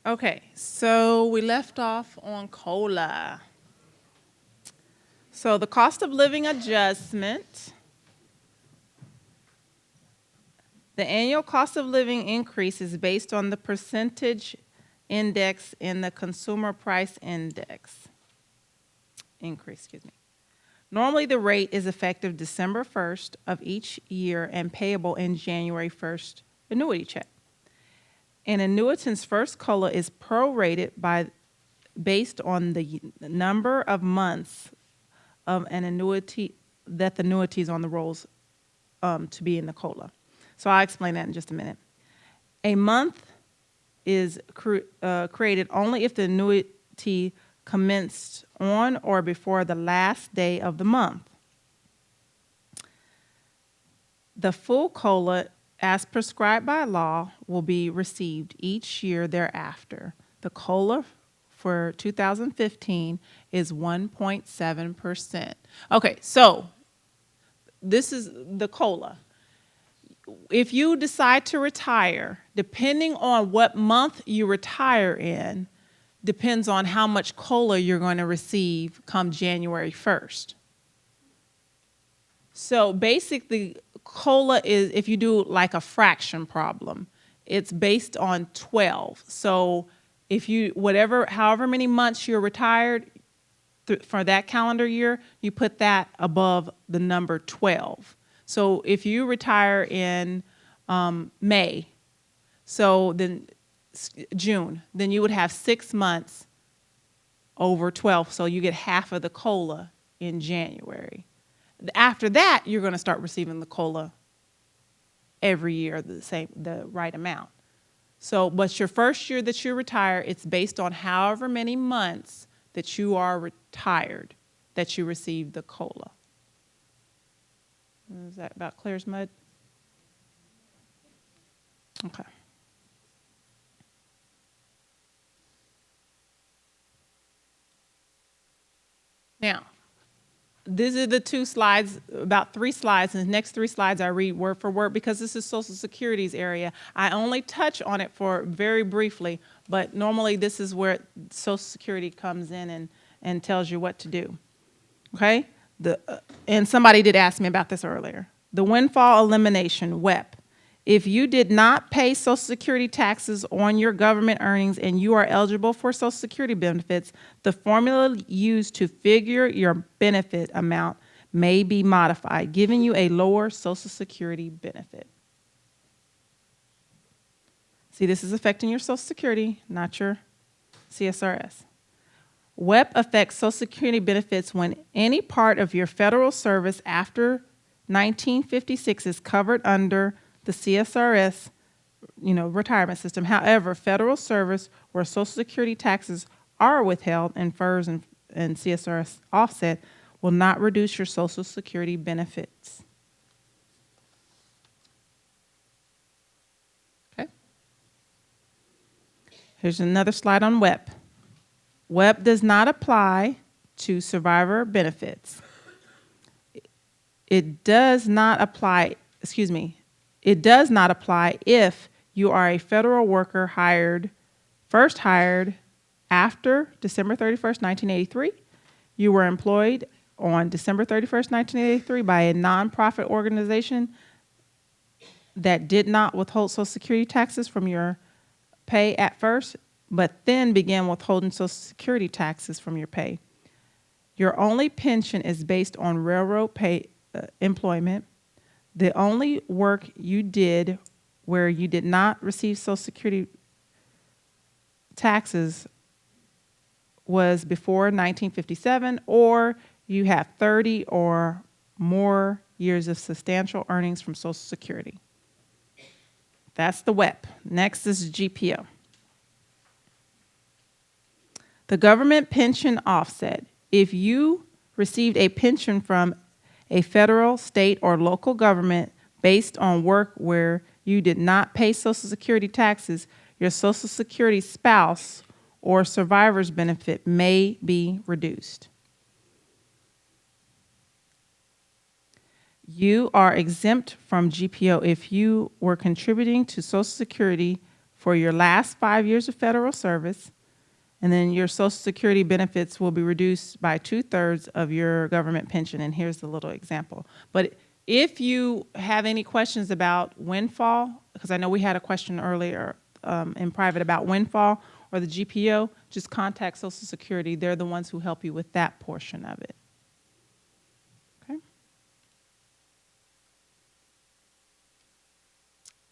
Okay, so we left off on COLA. So the cost of living adjustment, the annual cost of living increase is based on the percentage index in the consumer price index increase, excuse me. Normally, the rate is effective December 1st of each year and payable in January 1st annuity check. An annuitant's first COLA is prorated based on the number of months of an annuity that the annuity is on the rolls to be in the COLA. So I'll explain that in just a minute. A month is created only if the annuity commenced on or before the last day of the month. The full COLA, as prescribed by law, will be received each year thereafter. The COLA for 2015 is 1.7%. Okay, so this is the COLA. If you decide to retire, depending on what month you retire in, depends on how much COLA you're going to receive come January 1st. So basically, COLA is, if you do like a fraction problem, it's based on 12. So if you, however many months you're retired for that calendar year, you put that above the number 12. So if you retire in May, so then June, then you would have 6 months over 12. So you get half of the COLA in January. After that, you're going to start receiving the COLA every year, the right amount. So, but your first year that you retire, it's based on however many months that you are retired that you receive the COLA. Is that about clear as mud? Okay. Now, these are the two slides, about 3 slides, and the next 3 slides I read word for word because this is Social Security's area. I only touch on it for very briefly, but normally this is where Social Security comes in and tells you what to do. Okay? And somebody did ask me about this earlier. The windfall elimination, WEP. If you did not pay Social Security taxes on your government earnings and you are eligible for Social Security benefits, the formula used to figure your benefit amount may be modified, giving you a lower Social Security benefit. See, this is affecting your Social Security, not your CSRS. WEP affects Social Security benefits when any part of your federal service after 1956 is covered under the CSRS, retirement system. However, federal service where Social Security taxes are withheld and FERS and CSRS offset will not reduce your Social Security benefits. Okay. Here's another slide on WEP. WEP does not apply to survivor benefits. It does not apply if you are a federal worker first hired after December 31st, 1983. You were employed on December 31st, 1983 by a nonprofit organization that did not withhold Social Security taxes from your pay at first, but then began withholding Social Security taxes from your pay. Your only pension is based on railroad pay employment. The only work you did where you did not receive Social Security taxes was before 1957, or you have 30 or more years of substantial earnings from Social Security. That's the WEP. Next is GPO. The government pension offset. If you received a pension from a federal, state, or local government based on work where you did not pay Social Security taxes, your Social Security spouse or survivor's benefit may be reduced. You are exempt from GPO if you were contributing to Social Security for your last 5 years of federal service, and then your Social Security benefits will be reduced by 2/3 of your government pension. And here's the little example. But if you have any questions about windfall, because I know we had a question earlier in private about windfall or the GPO, just contact Social Security. They're the ones who help you with that portion of it. Okay.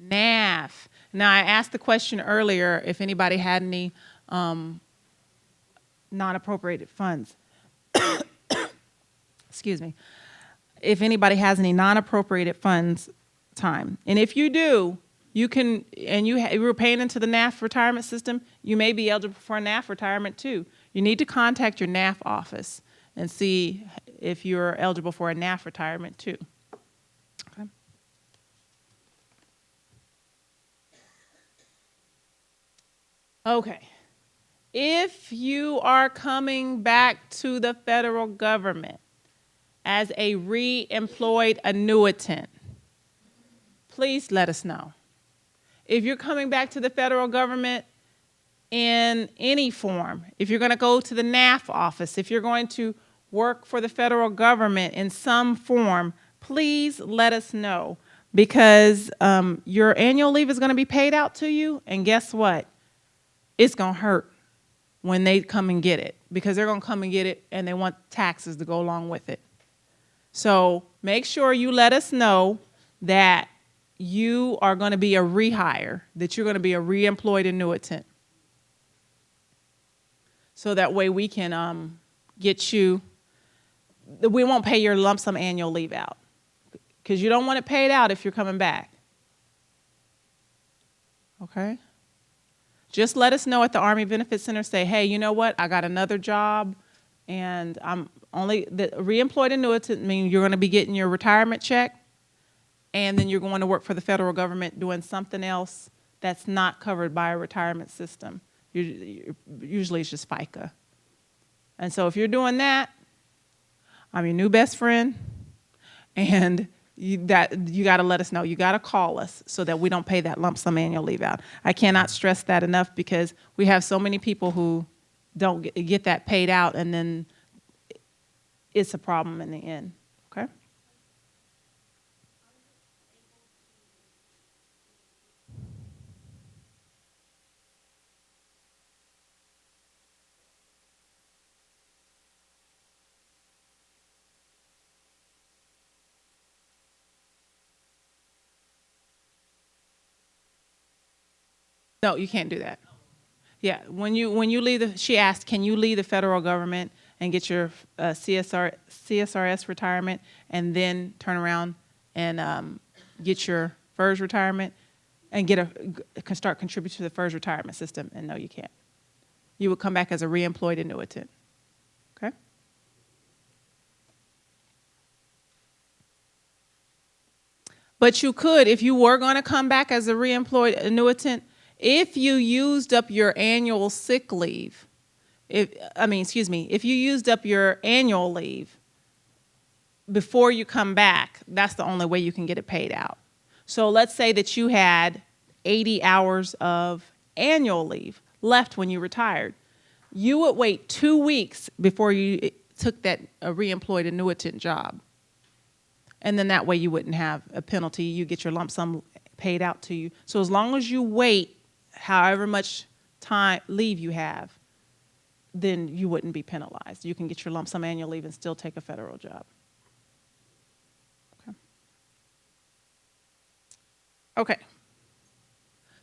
NAF. Now, I asked the question earlier if anybody had any non-appropriated funds. Excuse me. If anybody has any non-appropriated funds time. And if you do, you can, and you were paying into the NAF retirement system, you may be eligible for a NAF retirement too. You need to contact your NAF office and see if you're eligible for a NAF retirement too. Okay. Okay. If you are coming back to the federal government as a re-employed annuitant, please let us know. If you're coming back to the federal government in any form, if you're going to go to the NAF office, if you're going to work for the federal government in some form, please let us know, because your annual leave is going to be paid out to you, and guess what? It's going to hurt when they come and get it, because they're going to come and get it and they want taxes to go along with it. So make sure you let us know that you are going to be a rehire, that you're going to be a re-employed annuitant. So that way we can get you, we won't pay your lump sum annual leave out, because you don't want it paid out if you're coming back. Okay? Just let us know at the Army Benefit Center. Say, hey, you know what? I got another job, and I'm only the re-employed annuitant. Means you're going to be getting your retirement check, and then you're going to work for the federal government doing something else that's not covered by a retirement system. Usually it's just FICA. And so if you're doing that, I'm your new best friend, and you got to let us know. You got to call us so that we don't pay that lump sum annual leave out. I cannot stress that enough, because we have so many people who don't get that paid out, and then it's a problem in the end. Okay? No, you can't do that. Yeah, when you leave she asked, can you leave the federal government and get your CSRS retirement, and then turn around and get your FERS retirement and can start contributing to the FERS retirement system? And no, you can't. You would come back as a re-employed annuitant. Okay? But you could, if you were going to come back as a re-employed annuitant, if you used up your annual sick leave, if you used up your annual leave before you come back, that's the only way you can get it paid out. So let's say that you had 80 hours of annual leave left when you retired. You would wait 2 weeks before you took that re-employed annuitant job. And then that way you wouldn't have a penalty. You get your lump sum paid out to you. So as long as you wait however much time leave you have, then you wouldn't be penalized. You can get your lump sum annual leave and still take a federal job. Okay.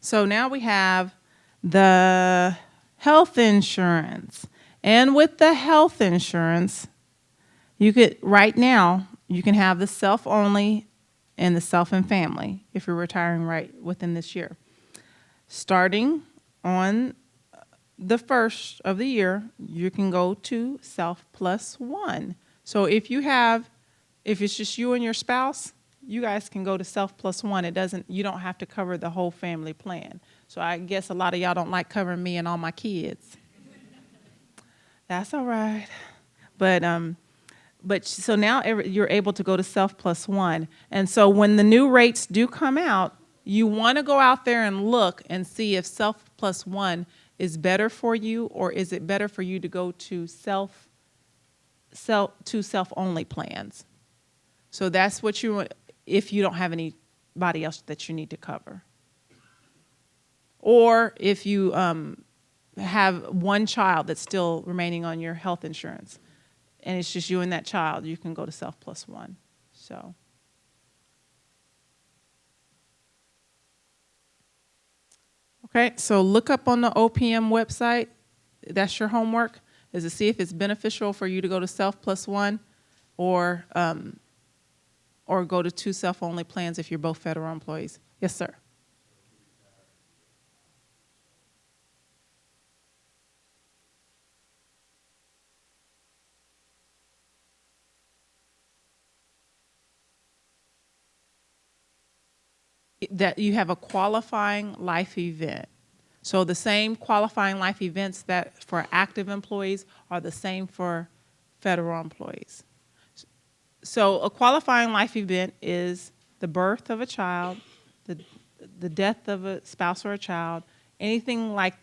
So now we have the health insurance. And with the health insurance, you could, right now, you can have the self-only and the self and family if you're retiring right within this year. Starting on the first of the year, you can go to self plus one. So if it's just you and your spouse, you guys can go to self plus one. You don't have to cover the whole family plan. So I guess a lot of y'all don't like covering me and all my kids. That's all right. But so now you're able to go to self plus one. And so when the new rates do come out, You want to go out there and look and see if self plus one is better for you, or is it better for you to go to self only plans. So that's what you want if you don't have anybody else that you need to cover. Or if you have one child that's still remaining on your health insurance and it's just you and that child, you can go to self plus one. So. Okay, so look up on the OPM website. That's your homework, is to see if it's beneficial for you to go to self plus one or go to two self-only plans if you're both federal employees. Yes, sir. That you have a qualifying life event. So the same qualifying life events that for active employees are the same for federal employees. So a qualifying life event is the birth of a child, the death of a spouse or a child, anything that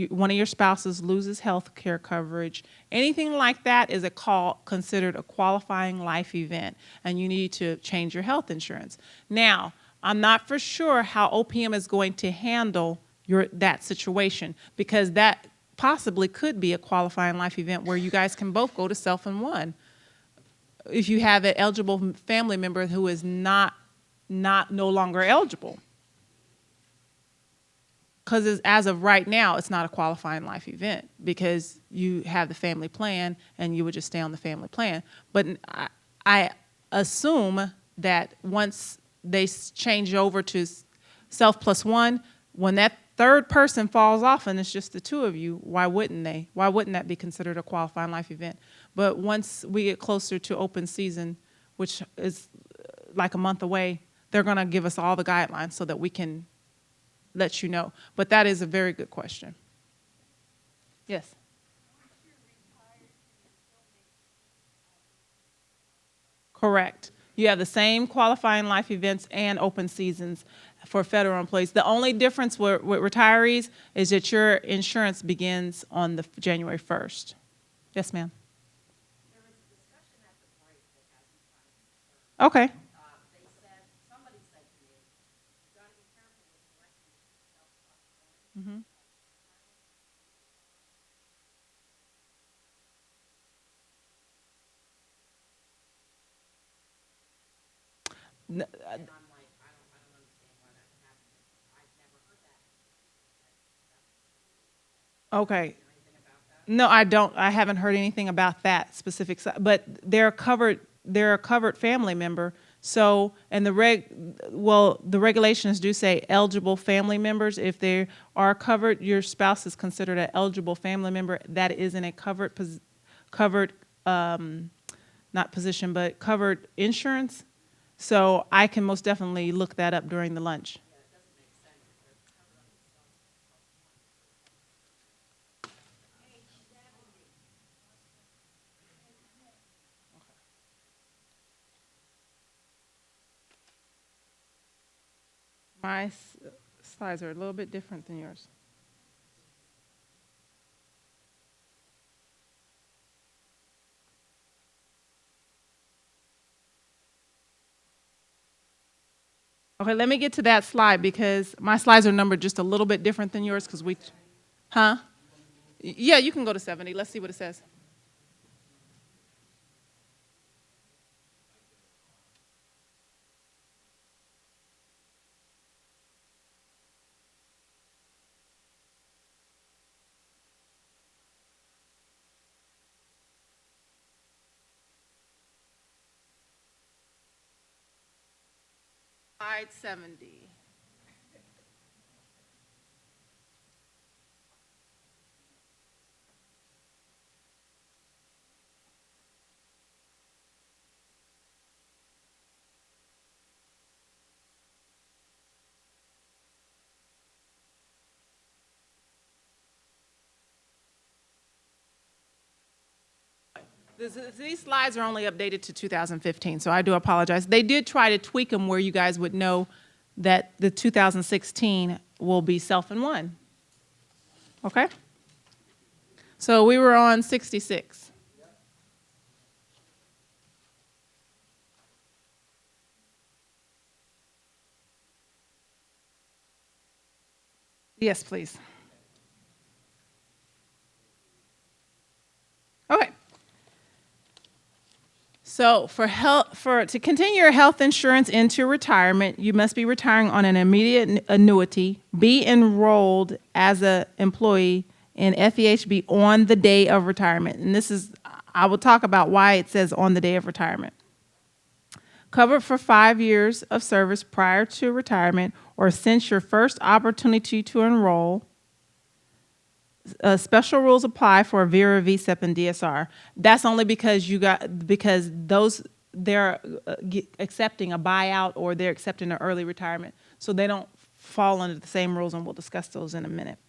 one of your spouses loses health care coverage, anything like that is considered a qualifying life event, and you need to change your health insurance. Now, I'm not for sure how OPM is going to handle that situation, because that possibly could be a qualifying life event where you guys can both go to self and one. If you have an eligible family member who is no longer eligible. Because as of right now, it's not a qualifying life event because you have the family plan and you would just stay on the family plan. But I assume that once they change over to self plus one, when that third person falls off and it's just the two of you, why wouldn't they? Why wouldn't that be considered a qualifying life event? But once we get closer to open season, which is like a month away, they're going to give us all the guidelines so that we can let you know. But that is a very good question. Yes? Correct. You have the same qualifying life events and open seasons for federal employees. The only difference with retirees is that your insurance begins on the January 1st. Yes, ma'am. There was a discussion at the break that has me kind of concerned. Okay. Somebody said to me, you got to be careful with selecting self-plus. And I'm like, I don't understand why that would happen. I've never heard that. Okay. Is there anything about that? No, I don't. I haven't heard anything about that specific, but they're a covered family member. So, and the regulations do say eligible family members. If they are covered, your spouse is considered an eligible family member. That isn't a covered, not position, but covered insurance. So I can most definitely look that up during the lunch. Yeah, it doesn't make sense if they're covered on the Page 70. My slides are a little bit different than yours. Okay, let me get to that slide because my slides are numbered just a little bit different than yours because huh? Yeah, you can go to 70. Let's see what it says. Slide 70. These slides are only updated to 2015, so I do apologize. They did try to tweak them where you guys would know that the 2016 will be self and one. Okay? So we were on 66. Yes, please. Okay. So to continue your health insurance into retirement, you must be retiring on an immediate annuity, be enrolled as an employee in FEHB on the day of retirement. And I will talk about why it says on the day of retirement. Covered for 5 years of service prior to retirement or since your first opportunity to enroll. Special rules apply for VERA, VSEP, and DSR. That's only because they're accepting a buyout or they're accepting an early retirement, so they don't fall under the same rules, and we'll discuss those in a minute.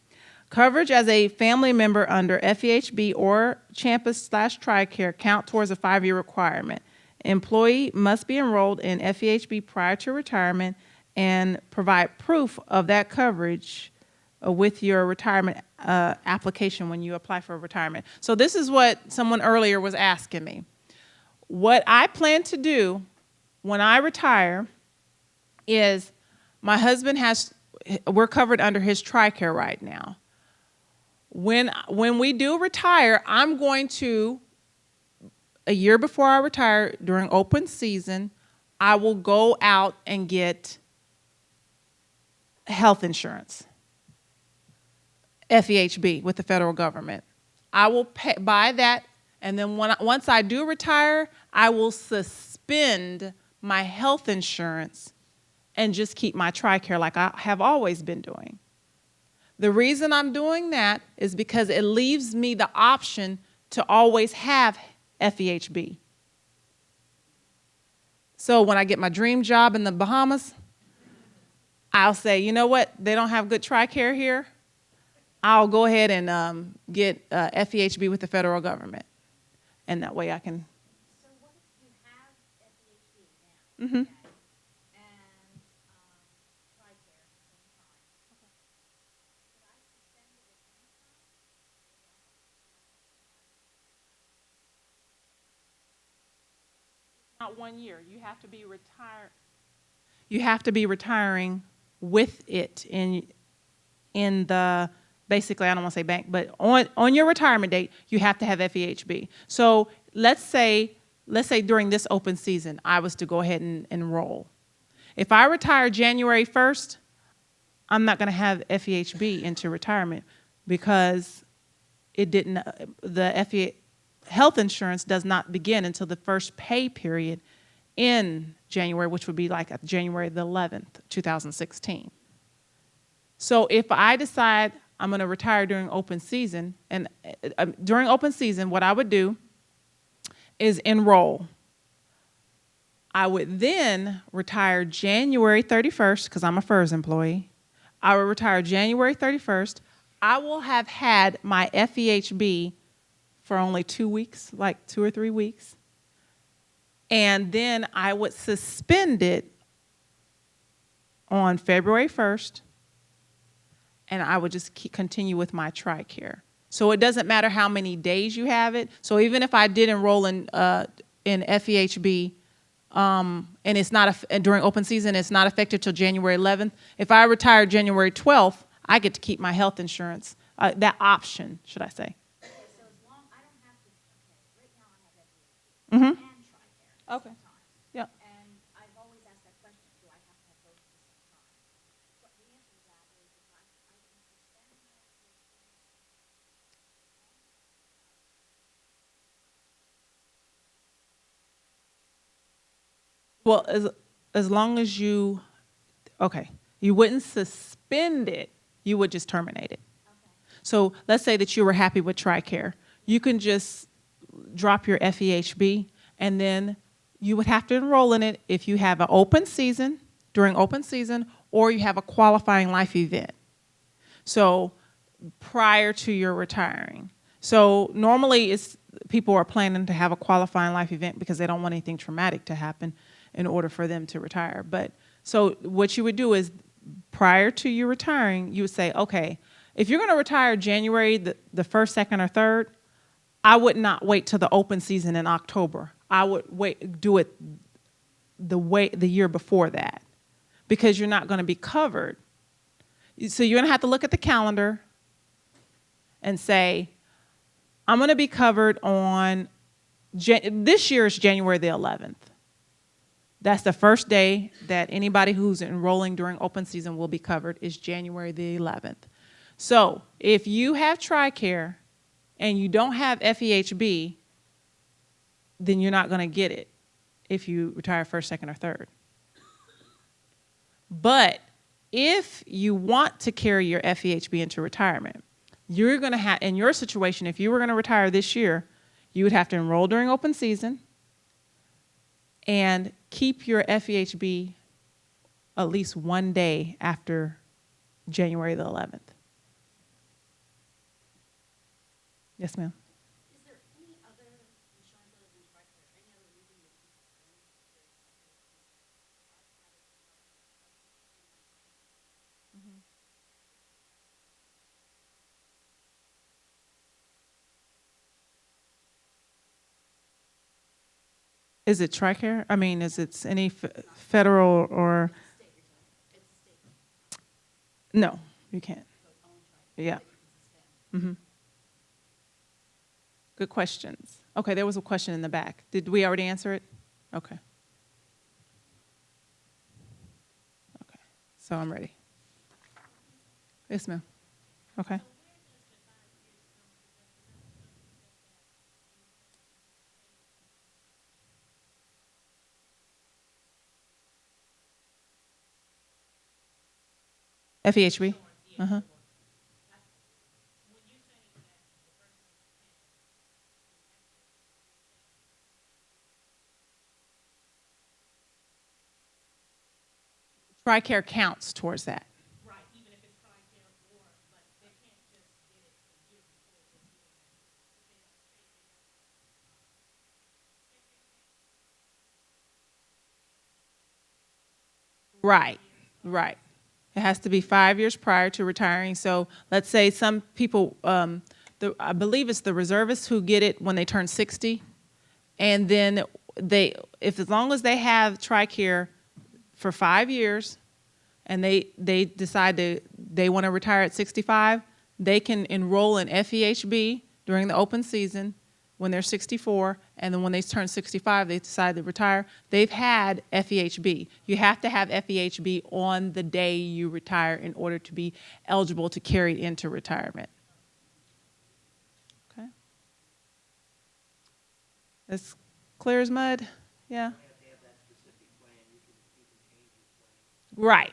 Coverage as a family member under FEHB or Champus/TRICARE count towards a 5-year requirement. Employee must be enrolled in FEHB prior to retirement and provide proof of that coverage with your retirement application when you apply for retirement. So this is what someone earlier was asking me. What I plan to do when I retire is my husband we're covered under his TRICARE right now. When we do retire, I'm going to, a year before I retire, during open season, I will go out and get health insurance. FEHB with the federal government. I will buy that, and then once I do retire, I will suspend my health insurance and just keep my TRICARE like I have always been doing. The reason I'm doing that is because it leaves me the option to always have FEHB. So when I get my dream job in the Bahamas, I'll say, you know what, they don't have good TRICARE here. I'll go ahead and get FEHB with the federal government. And that way I can. So what if you have FEHB now? Mm-hmm. Okay, and TRICARE at the same time? Okay. Could I suspend it at any time? Not 1 year. You have to be retired. You have to be retiring with it in the. Basically, I don't want to say bank, but on your retirement date, you have to have FEHB. So let's say during this open season, I was to go ahead and enroll. If I retire January 1st, I'm not going to have FEHB into retirement because the health insurance does not begin until the first pay period in January, which would be like January the 11th, 2016. So if I decide I'm going to retire during open season, and during open season, what I would do is enroll. I would then retire January 31st, because I'm a FERS employee. I would retire January 31st. I will have had my FEHB for only 2 weeks, like 2 or 3 weeks. And then I would suspend it on February 1st. And I would just continue with my TRICARE. So it doesn't matter how many days you have it. So even if I did enroll in FEHB, and it's not during open season, it's not effective till January 11th. If I retire January 12th, I get to keep my health insurance. That option, should I say? Okay, so as long I don't have to. Okay, right now I have FEHB and TRICARE. Okay. Yep. And I've always asked that question: do I have to have both at the same time? But the answer to that is if I can suspend my Well, as long as you wouldn't suspend it, you would just terminate it. Okay. So let's say that you were happy with TRICARE. You can just drop your FEHB, and then you would have to enroll in it if you have an open season, during open season, or you have a qualifying life event. So prior to your retiring. So normally people are planning to have a qualifying life event because they don't want anything traumatic to happen in order for them to retire. But So what you would do is prior to you retiring, you would say, okay, if you're going to retire January the 1st, 2nd, or 3rd, I would not wait till the open season in October. I would do it the year before that, because you're not going to be covered. So you're going to have to look at the calendar and say, I'm going to be covered on, this year is January the 11th. That's the first day that anybody who's enrolling during open season will be covered, is January the 11th. So if you have TRICARE and you don't have FEHB, then you're not going to get it if you retire 1st, 2nd, or 3rd. But if you want to carry your FEHB into retirement, you're going to have, in your situation, if you were going to retire this year, you would have to enroll during open season and keep your FEHB at least one day after January the 11th. Yes, ma'am. Is there any other insurance other than TRICARE, any other reason that you Is it TRICARE? I mean, is it any federal or? state you're talking? It's a state. No, you can't. So it's only TRICARE. Yeah. It's a state. Good questions. Okay, there was a question in the back. Did we already answer it? Okay. Okay, so I'm ready. Yes, ma'am. Okay. FEHB? Uh-huh. TRICARE counts towards that. Right, even if it's TRICARE or, but they can't just get it the year before they're doing that. If they don't take, they don't, Right, right. It has to be 5 years prior to retiring. So let's say some people, I believe it's the reservists who get it when they turn 60. And then as long as they have TRICARE for 5 years and they decide they want to retire at 65, they can enroll in FEHB during the open season when they're 64, and then when they turn 65, they decide to retire. They've had FEHB. You have to have FEHB on the day you retire in order to be eligible to carry it into retirement. Okay. As clear as mud? Yeah. Right.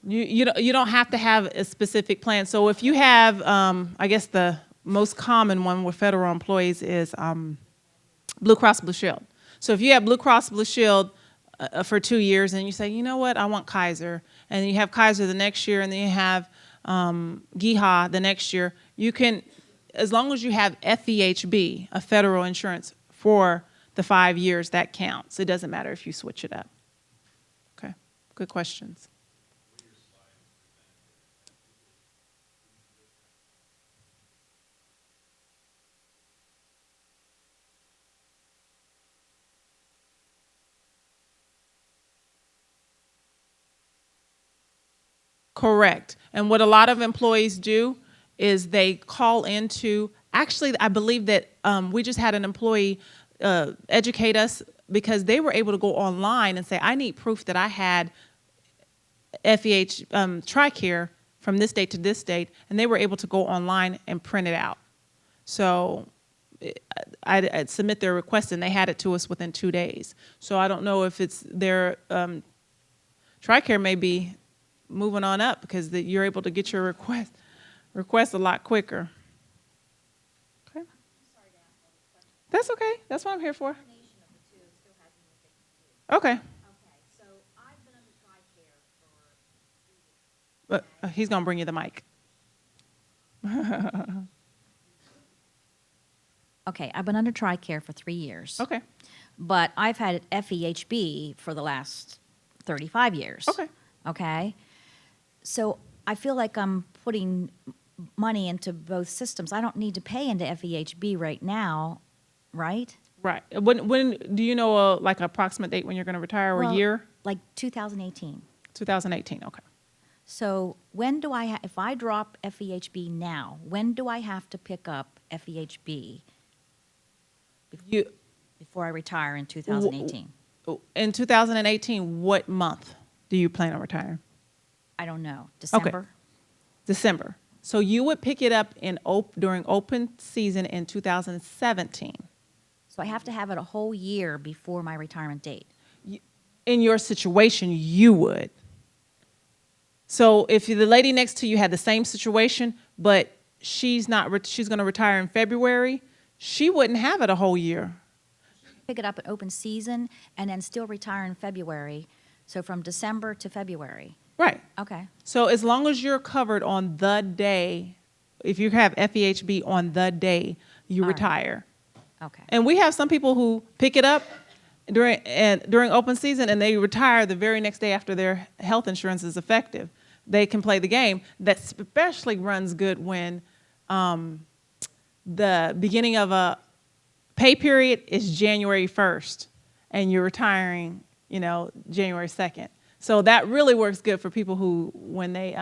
You don't have to have a specific plan. So if you have, I guess the most common one with federal employees is Blue Cross Blue Shield. So if you have Blue Cross Blue Shield for 2 years and you say, you know what, I want Kaiser, and you have Kaiser the next year, and then you have GIHA the next year, you can, as long as you have FEHB, a federal insurance, for the 5 years, that counts. It doesn't matter if you switch it up. Okay, good questions. Correct. And what a lot of employees do is they call into, actually, I believe that we just had an employee educate us because they were able to go online and say, I need proof that I had TRICARE from this date to this date, and they were able to go online and print it out. So I'd submit their request, and they had it to us within 2 days. So I don't know if it's their TRICARE may be moving on up because you're able to get your request a lot quicker. Okay. I'm sorry to ask all these questions. That's okay. That's what I'm here for. Combination of the two still has me thinking too. Okay. Okay, so I've been under TRICARE for 3 years. But he's gonna bring you the mic. Okay, I've been under TRICARE for 3 years. Okay. But I've had FEHB for the last 35 years. Okay. Okay? So I feel like I'm putting money into both systems. I don't need to pay into FEHB right now, right? Right. When do you know like an approximate date when you're going to retire or Well, year? Like 2018. 2018. Okay. So when do I, if I drop FEHB now, when do I have to pick up FEHB You before I retire in 2018? in 2018, what month do you plan on retiring? I don't know. December? December. So you would pick it up during open season in 2017. So I have to have it a whole year before my retirement date. In your situation, you would. So if the lady next to you had the same situation, but she's not, she's going to retire in February, she wouldn't have it a whole year. Pick it up at open season and then still retire in February. So from December to February. Right. Okay. So as long as you're covered on the day, if you have FEHB on the day you All right. retire. Okay. And we have some people who pick it up during open season and they retire the very next day after their health insurance is effective. They can play the game. That especially runs good when the beginning of a pay period is January 1st and you're retiring, January 2nd. So that really works good for people who, when they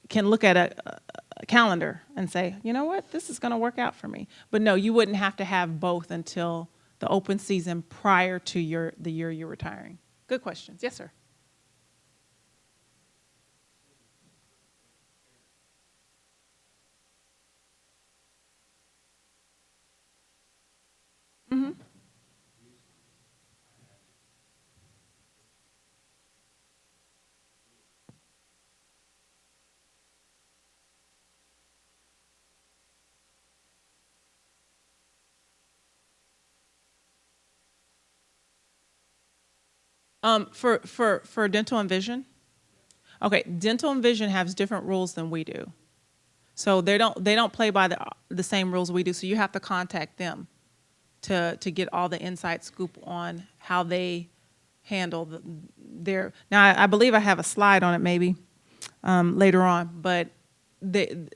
can look at a calendar and say, you know what, this is going to work out for me. But no, you wouldn't have to have both until the open season prior to the year you're retiring. Good questions. Yes, sir. For dental and vision? Okay, dental and vision has different rules than we do. So they don't play by the same rules we do. So you have to contact them to get all the inside scoop on how they handle their. Now I believe I have a slide on it maybe later on, but they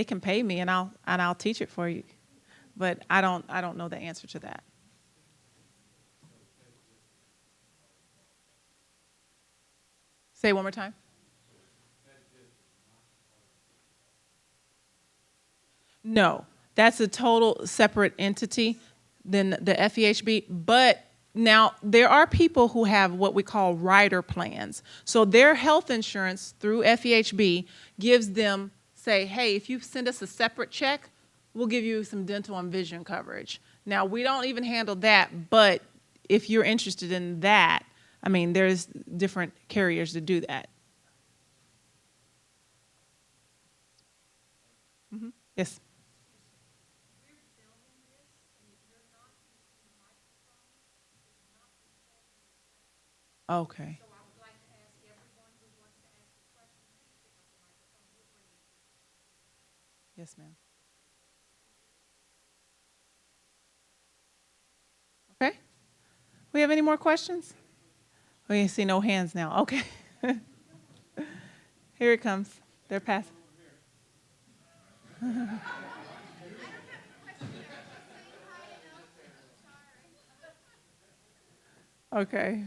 can pay me and I'll teach it for you, but I don't know the answer to that. Say it one more time. No, that's a total separate entity than the FEHB. But now there are people who have what we call rider plans. So their health insurance through FEHB gives them, say, hey, if you send us a separate check, we'll give you some dental and vision coverage. Now, we don't even handle that, but if you're interested in that, there's different carriers to do that. Mm-hmm. Yes. We're filming this, and if you're not using the microphone, it's not recording the session. Okay. So I would like to ask everyone who wants to ask a question, please pick up the microphone. We'll bring it to you. Yes, ma'am. Okay. We have any more questions? We see no hands now. Okay. Here it comes. They're passing. Okay.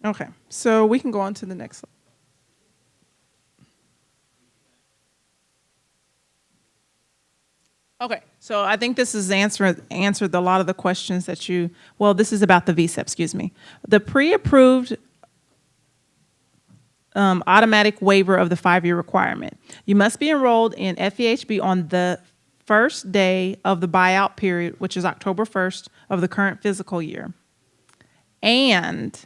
Okay. So we can go on to the next slide. Okay, so I think this has answered a lot of the questions that this is about the VSEP, excuse me. The pre-approved automatic waiver of the 5-year requirement. You must be enrolled in FEHB on the first day of the buyout period, which is October 1st of the current fiscal year, and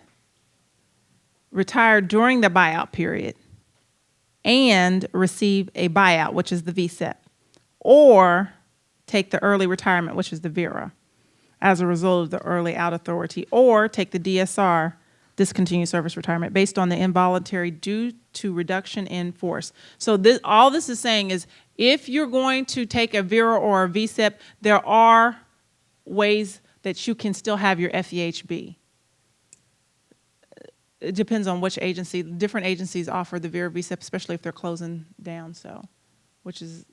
retire during the buyout period, and receive a buyout, which is the VSEP, or take the early retirement, which is the VERA, as a result of the early out authority, or take the DSR, discontinued service retirement, based on the involuntary due to reduction in force. So all this is saying is if you're going to take a VERA or a VSEP, there are ways that you can still have your FEHB. It depends on which agency. Different agencies offer the VERA VSEP, especially if they're closing down. So, which is,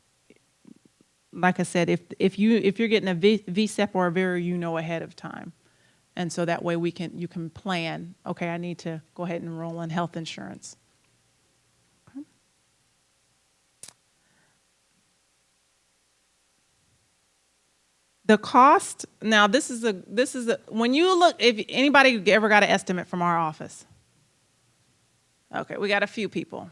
like I said, if you're getting a VSEP or a VERA, you know ahead of time, and so that way you can plan. Okay, I need to go ahead and enroll in health insurance. Okay. The cost. Now, this is when you look. If anybody ever got an estimate from our office. Okay, we got a few people.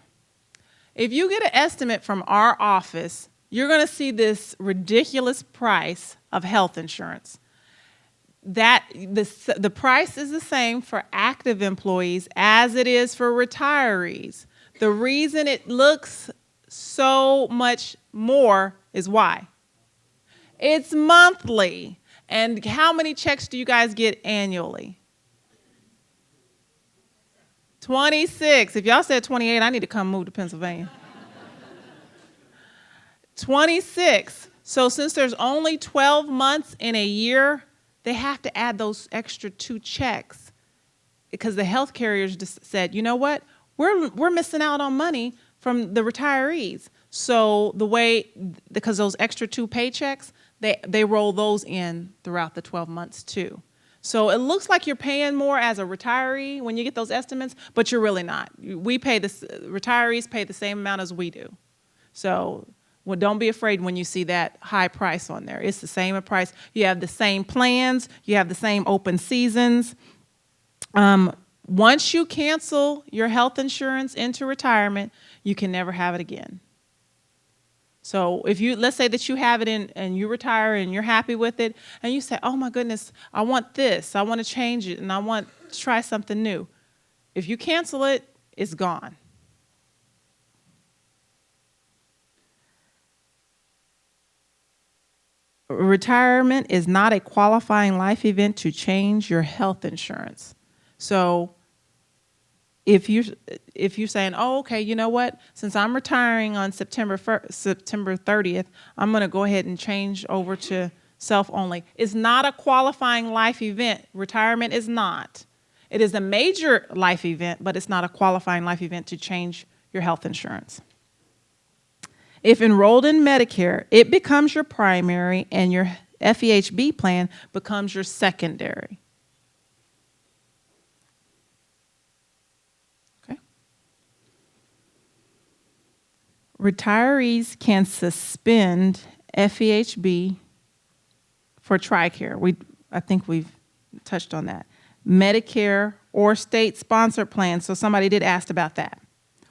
If you get an estimate from our office, you're going to see this ridiculous price of health insurance. The price is the same for active employees as it is for retirees. The reason it looks so much more is why? It's monthly. And how many checks do you guys get annually? 26. If y'all said 28, I need to come move to Pennsylvania. 26. So since there's only 12 months in a year, they have to add those extra 2 checks because the health carriers just said, you know what? We're missing out on money from the retirees. So because those extra 2 paychecks, they roll those in throughout the 12 months too. So it looks like you're paying more as a retiree when you get those estimates, but you're really not. Retirees pay the same amount as we do. So don't be afraid when you see that high price on there. It's the same price. You have the same plans. You have the same open seasons. Once you cancel your health insurance into retirement, you can never have it again. So let's say that you have it and you retire and you're happy with it, and you say, oh my goodness, I want this, I want to change it, and I want to try something new. If you cancel it, it's gone. Retirement is not a qualifying life event to change your health insurance. So if you're saying, oh, okay, you know what? Since I'm retiring on September 30th, I'm going to go ahead and change over to self-only. It's not a qualifying life event. Retirement is not. It is a major life event, but it's not a qualifying life event to change your health insurance. If enrolled in Medicare, it becomes your primary and your FEHB plan becomes your secondary. Retirees can suspend FEHB for TRICARE. I think we've touched on that. Medicare or state-sponsored plans. So somebody did ask about that.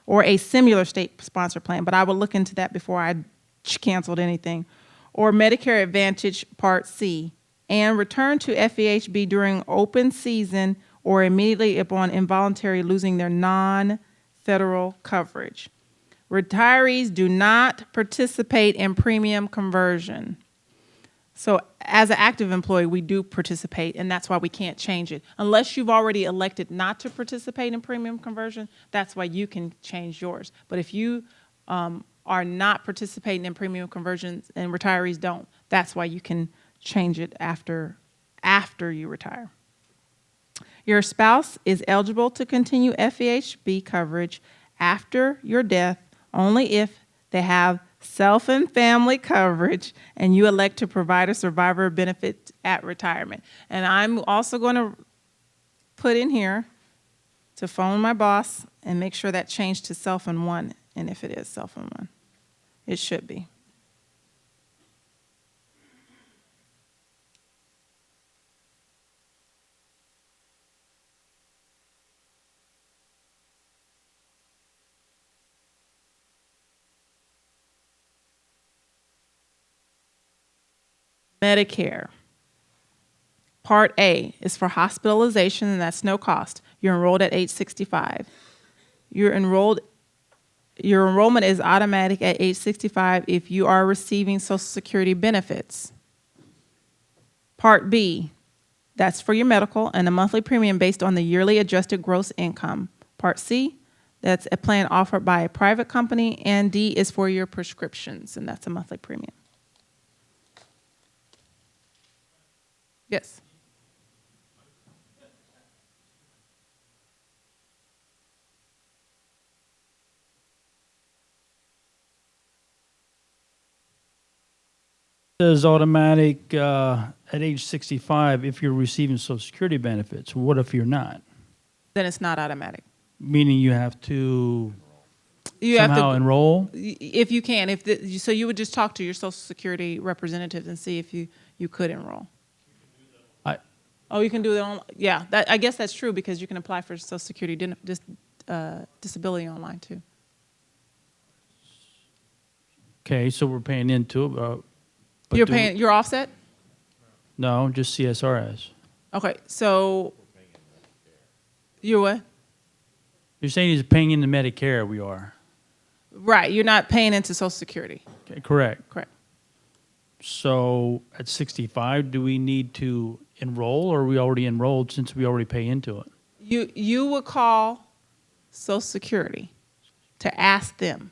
Or a similar state-sponsored plan, but I will look into that before I canceled anything. Or Medicare Advantage Part C, and return to FEHB during open season or immediately upon involuntary losing their non-federal coverage. Retirees do not participate in premium conversion. So as an active employee, we do participate, and that's why we can't change it. Unless you've already elected not to participate in premium conversion, that's why you can change yours. But if you are not participating in premium conversions and retirees don't, that's why you can change it after you retire. Your spouse is eligible to continue FEHB coverage after your death only if they have self and family coverage and you elect to provide a survivor benefit at retirement. And I'm also going to put in here to phone my boss and make sure that changed to self and one, and if it is self and one, it should be. Medicare. Part A is for hospitalization, and that's no cost. You're enrolled at age 65. Your enrollment is automatic at age 65 if you are receiving Social Security benefits. Part B, that's for your medical and a monthly premium based on the yearly adjusted gross income. Part C, that's a plan offered by a private company, and D is for your prescriptions, and that's a monthly premium. Yes. Says automatic at age 65 if you're receiving Social Security benefits. What if you're not? Then it's not automatic. Meaning you have to You have somehow to, enroll? if you can, so you would just talk to your Social Security representatives and see if you could enroll. I, Oh, you can do that on, yeah, that, I guess that's true because you can apply for Social Security disability online too. okay, so we're paying into it. But You're paying, you're offset? No, just CSRS. Okay, so you're what? You're saying he's paying into Medicare, we are. Right, you're not paying into Social Security. Okay, correct. Correct. So at 65, do we need to enroll or are we already enrolled since we already pay into it? You would call Social Security to ask them.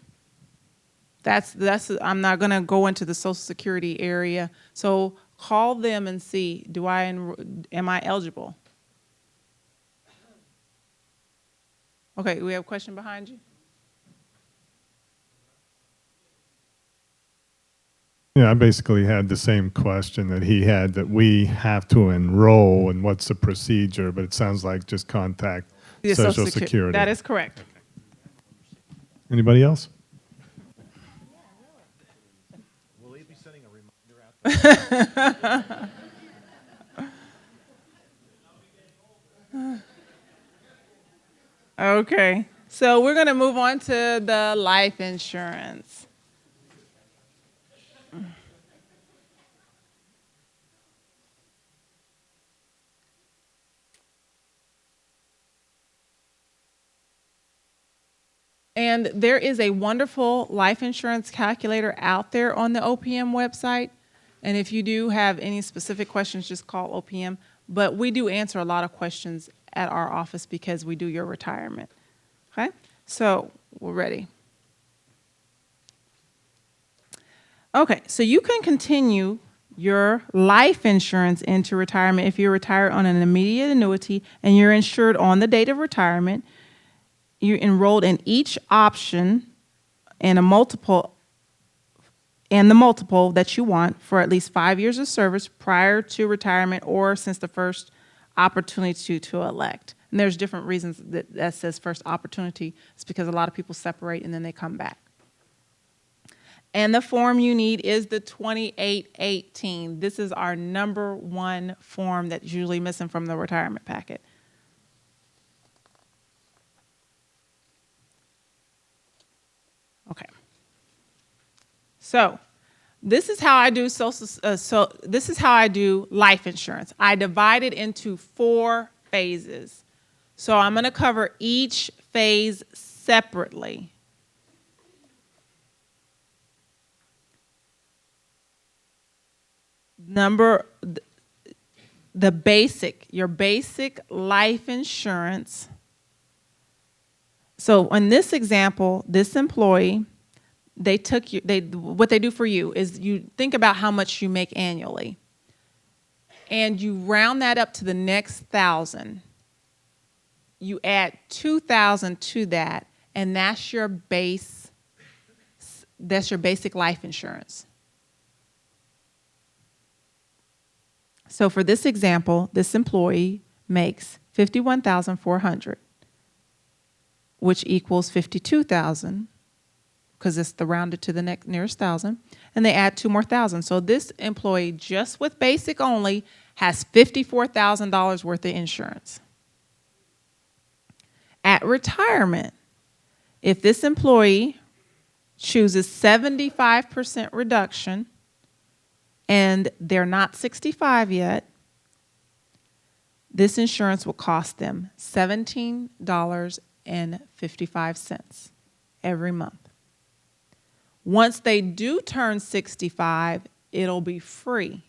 That's I'm not going to go into the Social Security area. So call them and see, am I eligible? Okay, we have a question behind you. Yeah, I basically had the same question that he had, that we have to enroll and what's the procedure, but it sounds like just contact Yeah, Social Security. That is correct. Anybody else? Will he be sending a reminder out? Okay, so we're going to move on to the life insurance. And there is a wonderful life insurance calculator out there on the OPM website. And if you do have any specific questions, just call OPM. But we do answer a lot of questions at our office because we do your retirement. Okay? So we're ready. Okay, so you can continue your life insurance into retirement if you're retired on an immediate annuity and you're insured on the date of retirement. You're enrolled in each option and the multiple that you want for at least 5 years of service prior to retirement or since the first opportunity to elect. And there's different reasons that says first opportunity. It's because a lot of people separate and then they come back. And the form you need is the 2818. This is our number one form that's usually missing from the retirement packet. Okay. So this is how I do this is how I do life insurance. I divide it into 4 phases. So I'm going to cover each phase separately. Your basic life insurance. So in this example, this employee, what they do for you is you think about how much you make annually, and you round that up to the next 1,000. You add 2,000 to that, and that's your basic life insurance. So for this example, this employee makes $51,400, which equals $52,000, because it's the rounded to the nearest 1,000, and they add 2 more thousand. So this employee, just with basic only, has $54,000 worth of insurance. At retirement, if this employee chooses 75% reduction and they're not 65 yet, this insurance will cost them $17.55 every month. Once they do turn 65, it'll be free.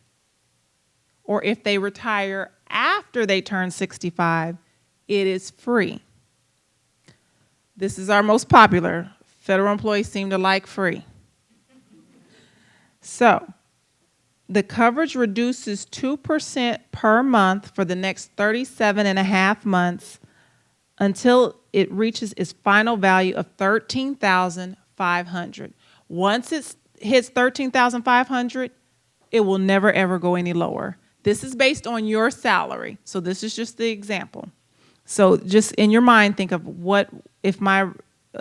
Or if they retire after they turn 65, it is free. This is our most popular. Federal employees seem to like free. So the coverage reduces 2% per month for the next 37 and a half months until it reaches its final value of $13,500. Once it hits $13,500, it will never ever go any lower. This is based on your salary. So this is just the example. So just in your mind, think of what if my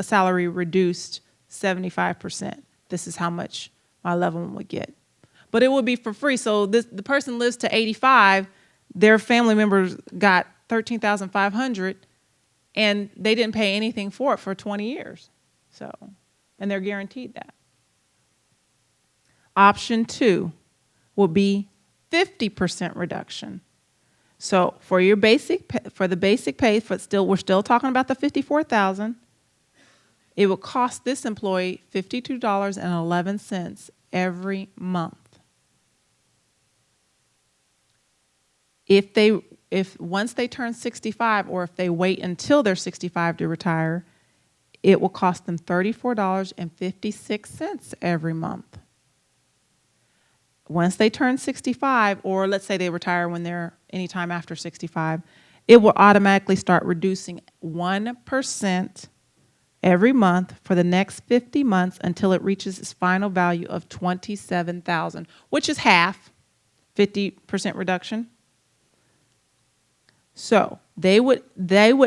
salary reduced 75%. This is how much my loved one would get. But it would be for free. So the person lives to 85, their family members got $13,500, and they didn't pay anything for it for 20 years. So, and they're guaranteed that. Option 2 will be 50% reduction. So for your basic, for the basic pay, we're still talking about the $54,000. It will cost this employee $52.11 every month. If once they turn 65, or if they wait until they're 65 to retire, it will cost them $34.56 every month. Once they turn 65, or let's say they retire when they're anytime after 65, it will automatically start reducing 1% every month for the next 50 months until it reaches its final value of $27,000, which is half, 50% reduction. So they would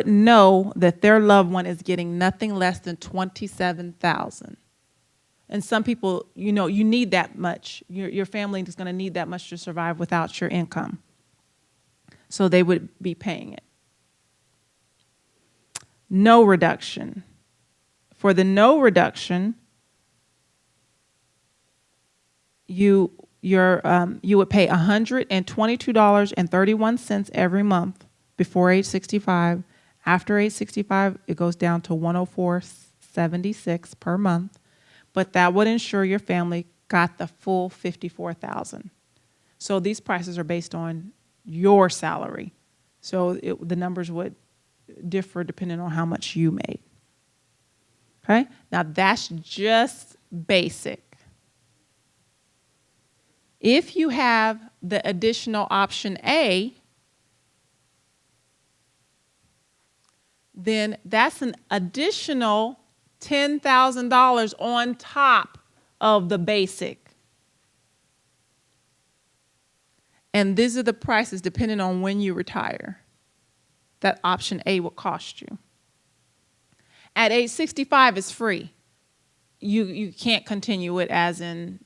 know that their loved one is getting nothing less than $27,000. And some people, you need that much. Your family is going to need that much to survive without your income. So they would be paying it. No reduction. For the no reduction, you would pay $122.31 every month before age 65. After age 65, it goes down to $104.76 per month. But that would ensure your family got the full $54,000. So these prices are based on your salary. So the numbers would differ depending on how much you made. Okay? Now that's just basic. If you have the additional option A, then that's an additional $10,000 on top of the basic. And these are the prices depending on when you retire. That option A will cost you. At age 65, it's free. You can't continue it as in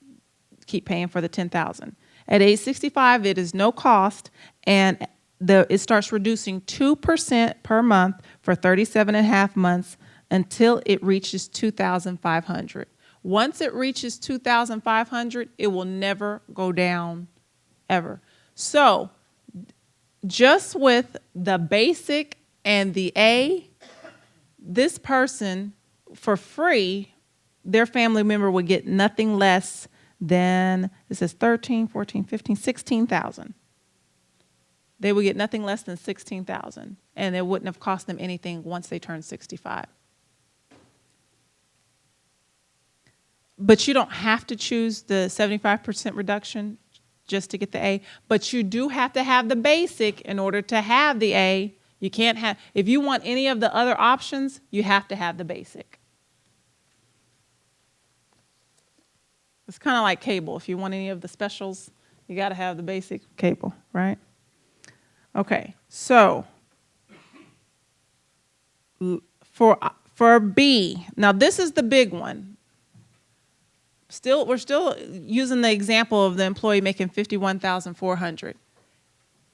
keep paying for the $10,000. At age 65, it is no cost, and it starts reducing 2% per month for 37 and a half months until it reaches $2,500. Once it reaches $2,500, it will never go down ever. So just with the basic and the A, this person, for free, their family member would get nothing less than, it says 13, 14, 15, 16,000. They would get nothing less than 16,000, and it wouldn't have cost them anything once they turned 65. But you don't have to choose the 75% reduction just to get the A, but you do have to have the basic in order to have the A. You can't have, if you want any of the other options, you have to have the basic. It's kind of like cable. If you want any of the specials, you got to have the basic cable, right? Okay, so for B, now this is the big one. We're still using the example of the employee making $51,400.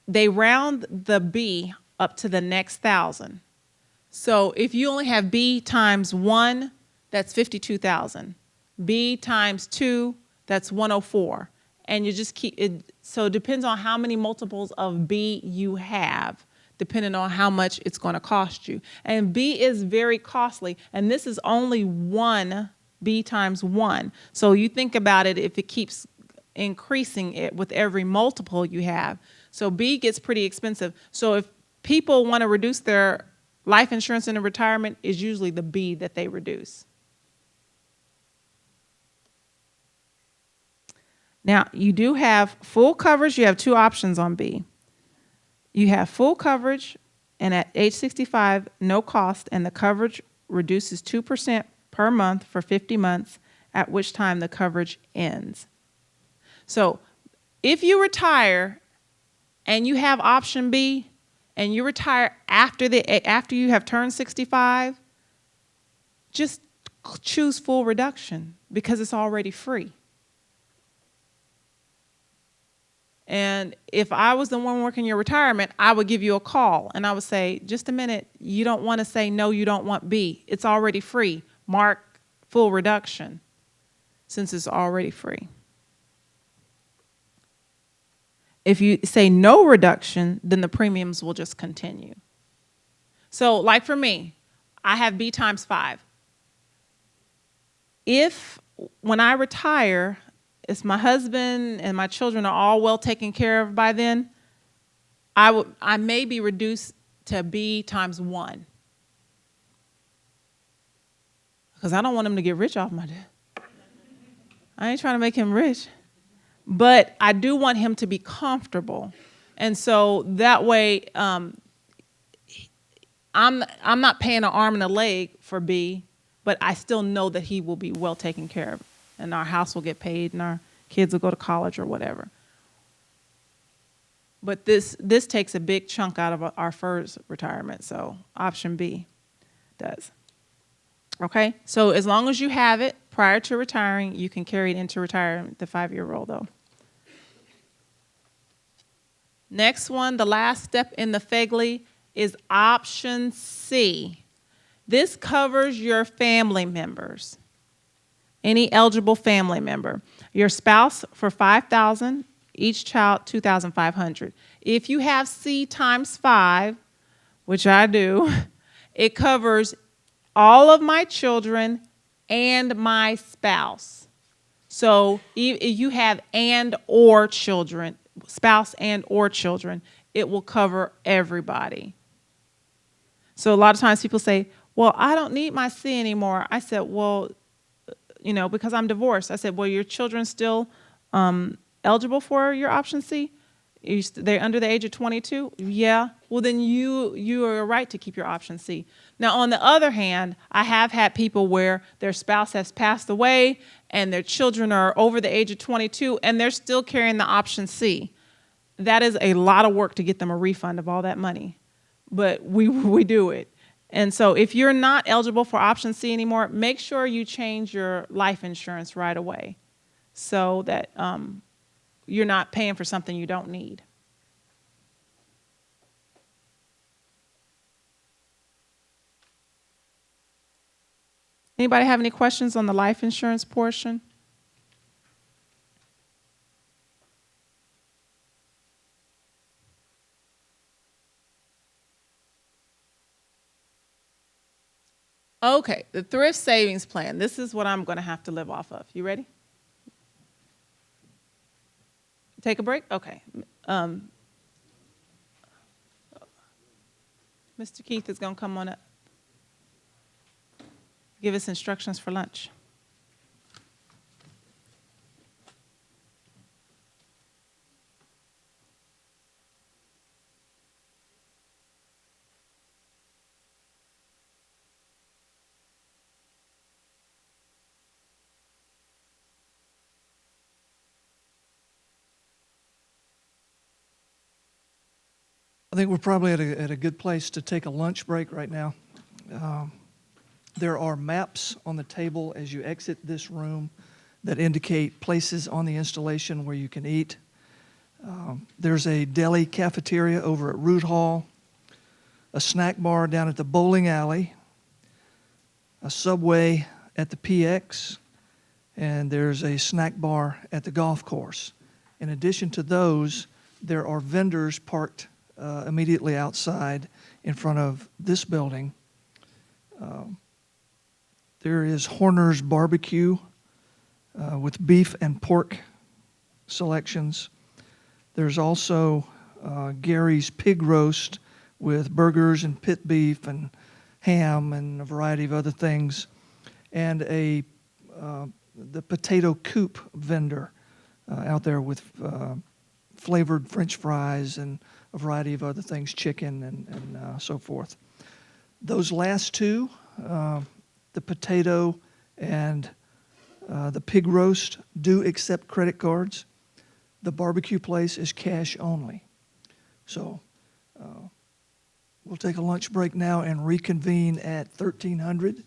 They round the B up to the next 1,000. So if you only have B times 1, that's 52,000. B times 2, that's 104. And you just keep it. So it depends on how many multiples of B you have, depending on how much it's going to cost you. And B is very costly. And this is only one B times 1. So you think about it, if it keeps increasing it with every multiple you have. So B gets pretty expensive. So if people want to reduce their life insurance in a retirement, is usually the B that they reduce. Now, you do have full coverage. You have two options on B. You have full coverage, and at age 65, no cost, and the coverage reduces 2% per month for 50 months, at which time the coverage ends. So if you retire and you have option B, and you retire after you have turned 65, just choose full reduction because it's already free. And if I was the one working your retirement, I would give you a call and I would say, just a minute, you don't want to say no, you don't want B. It's already free. Mark full reduction since it's already free. If you say no reduction, then the premiums will just continue. So like for me, I have B times 5. If when I retire, if my husband and my children are all well taken care of by then, I may be reduced to B times 1. Because I don't want him to get rich off my debt. I ain't trying to make him rich. But I do want him to be comfortable. And so that way, I'm not paying an arm and a leg for B, but I still know that he will be well taken care of. And our house will get paid and our kids will go to college or whatever. But this takes a big chunk out of our first retirement, so option B does. Okay, so as long as you have it prior to retiring, you can carry it into retirement, the 5-year roll though. Next one, the last step in the FEGLI is option C. This covers your family members, any eligible family member. Your spouse for $5,000, each child $2,500. If you have C times 5, which I do, it covers all of my children and my spouse. So if you have and or children, spouse and or children, it will cover everybody. So a lot of times people say, well, I don't need my C anymore. I said, well, because I'm divorced. I said, well, your children still eligible for your option C? They're under the age of 22? Yeah. Well, then you are right to keep your option C. Now, on the other hand, I have had people where their spouse has passed away and their children are over the age of 22 and they're still carrying the option C. That is a lot of work to get them a refund of all that money, but we do it. And so if you're not eligible for option C anymore, make sure you change your life insurance right away so that you're not paying for something you don't need. Anybody have any questions on the life insurance portion? Okay, the thrift savings plan. This is what I'm going to have to live off of. You ready? Take a break? Okay. Mr. Keith is going to come on up. Give us instructions for lunch. I think we're probably at a good place to take a lunch break right now. There are maps on the table as you exit this room that indicate places on the installation where you can eat. There's a deli cafeteria over at Root Hall, a snack bar down at the bowling alley, a Subway at the PX, and there's a snack bar at the golf course. In addition to those, there are vendors parked immediately outside in front of this building. There is Horner's Barbecue with beef and pork selections. There's also Gary's Pig Roast with burgers and pit beef and ham and a variety of other things, and the potato coop vendor out there with flavored French fries and a variety of other things, chicken and so forth. Those last two, the potato and the pig roast, do accept credit cards. The barbecue place is cash only. So we'll take a lunch break now and reconvene at 1300.